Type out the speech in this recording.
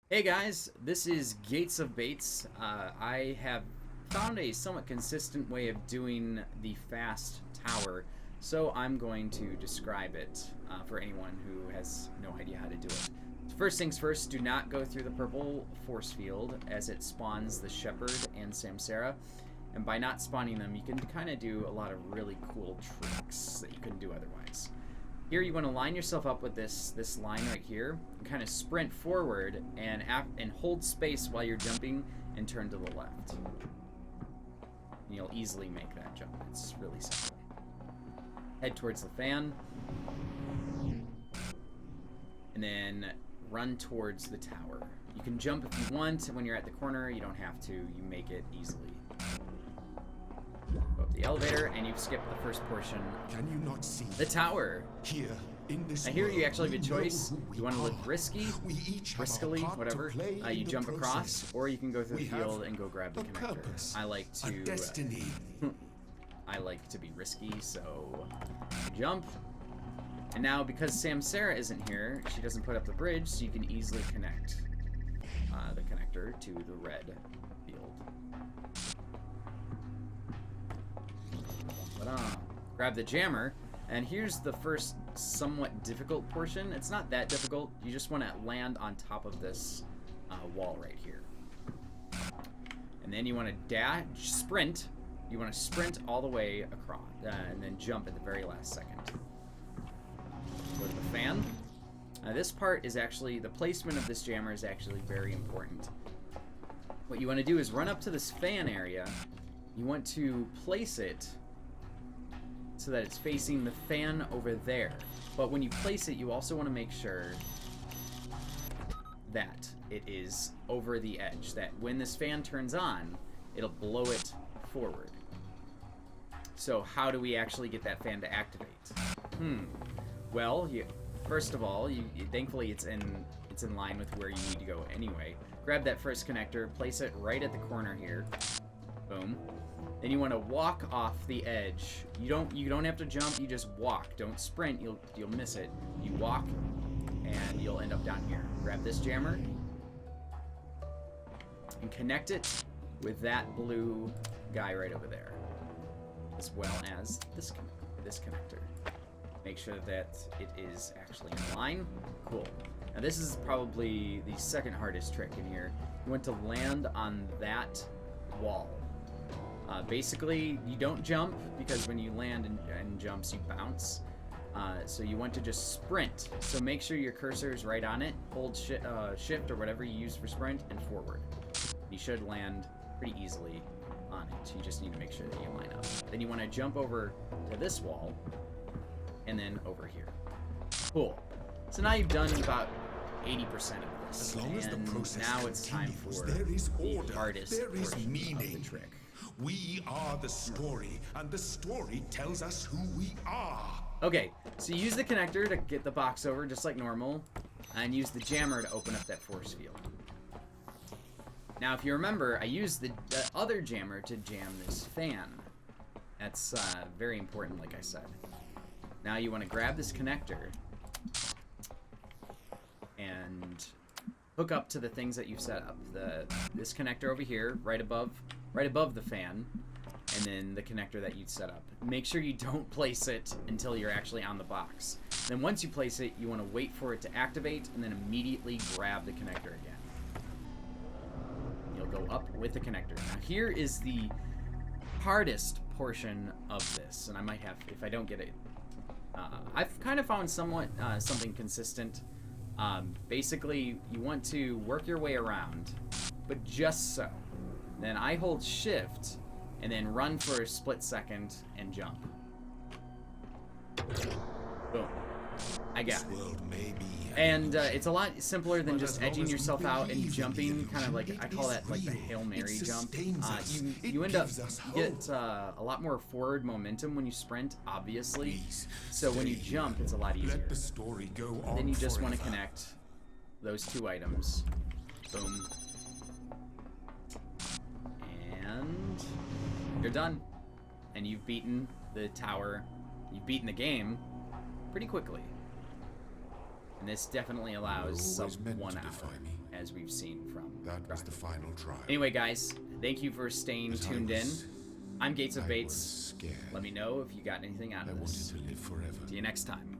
Hey guys, this is Gates of Bates. I have found a somewhat consistent way of doing the fast tower, so I'm going to describe it for anyone who has no idea how to do it. First things first, do not go through the purple force field as it spawns the Shepherd and Samsara, and by not spawning them, you can kind of do a lot of really cool tricks that you couldn't do otherwise. Here you want to line yourself up with this line right here and kind of sprint forward and hold space while you're jumping and turn to the left. And you'll easily make that jump. It's really simple. Head towards the fan. And then run towards the tower. You can jump if you want when you're at the corner. You don't have to. You make it easily. Go up the elevator, and you've skipped the first portion. Can you not see the tower? Here in this Now here you world, actually have a we choice. know who we You want to are. look risky, We each have our riskily, part to whatever. play You in the jump across, process. or you can go through the We have field and go grab the a connector. purpose, I like a to destiny. I like to be risky, so jump. And now because Samsara isn't here, she doesn't put up the bridge, so you can easily connect the connector to the red field. Grab the jammer, and here's the first somewhat difficult portion. It's not that difficult. You just want to land on top of this wall right here. And then you want to sprint. You want to sprint all the way across, and then jump at the very last second. Go to the fan. This part is actually, the placement of this jammer is actually very important. What you want to do is run up to this fan area. You want to place it so that it's facing the fan over there. But when you place it, you also want to make sure that it is over the edge, that when this fan turns on, it'll blow it forward. So how do we actually get that fan to activate? Well, first of all, thankfully it's in line with where you need to go anyway. Grab that first connector, place it right at the corner here. Boom. Then you want to walk off the edge. You don't have to jump, you just walk. Don't sprint, you'll miss it. You walk and you'll end up down here. Grab this jammer and connect it with that blue guy right over there, as well as this connector. Make sure that it is actually in line. Cool. Now this is probably the second hardest trick in here. You want to land on that wall. Basically, you don't jump, because when you land and jumps, you bounce. So you want to just sprint. So make sure your cursor is right on it. Hold shift or whatever you use for sprint and forward. You should land pretty easily on it. You just need to make sure that you line up. Then you want to jump over to this wall and then over here. Cool. So now you've done about 80% of this. As long as the process now it's time continues, for there is order, the hardest there is portion meaning. of the trick. We are the story, and the story tells us who we are. Okay, so use the connector to get the box over just like normal, and use the jammer to open up that force field. Now, if you remember, I used the other jammer to jam this fan. That's very important, like I said. Now you want to grab this connector and hook up to the things that you've set up. This connector over here, right above the fan, and then the connector that you'd set up. Make sure you don't place it until you're actually on the box. Then once you place it, you want to wait for it to activate, and then immediately grab the connector again. You'll go up with the connector. Now here is the hardest portion of this, and I might have, if I don't get it, I've kind of found somewhat something consistent. Basically, you want to work your way around, but just so. Then I hold shift and then run for a split second and jump. Boom. I got it. And it's a lot simpler than just edging yourself out and jumping, kind of like, I call that like the Hail Mary jump. You end up, get a lot more forward momentum when you sprint, obviously. So when you jump, it's a lot easier. Let the story go on. Then you just want to connect those two items. Boom. And you're done. And you've beaten the tower. You've beaten the game pretty quickly. And this definitely You allows were sub always meant 1 to hour, defy me. as we've seen from That was the final trial. Anyway, guys, thank you for staying But tuned in. I'm Gates of I Bates. was scared. Let me know if you got anything out I of wanted this. to live forever. See you next time.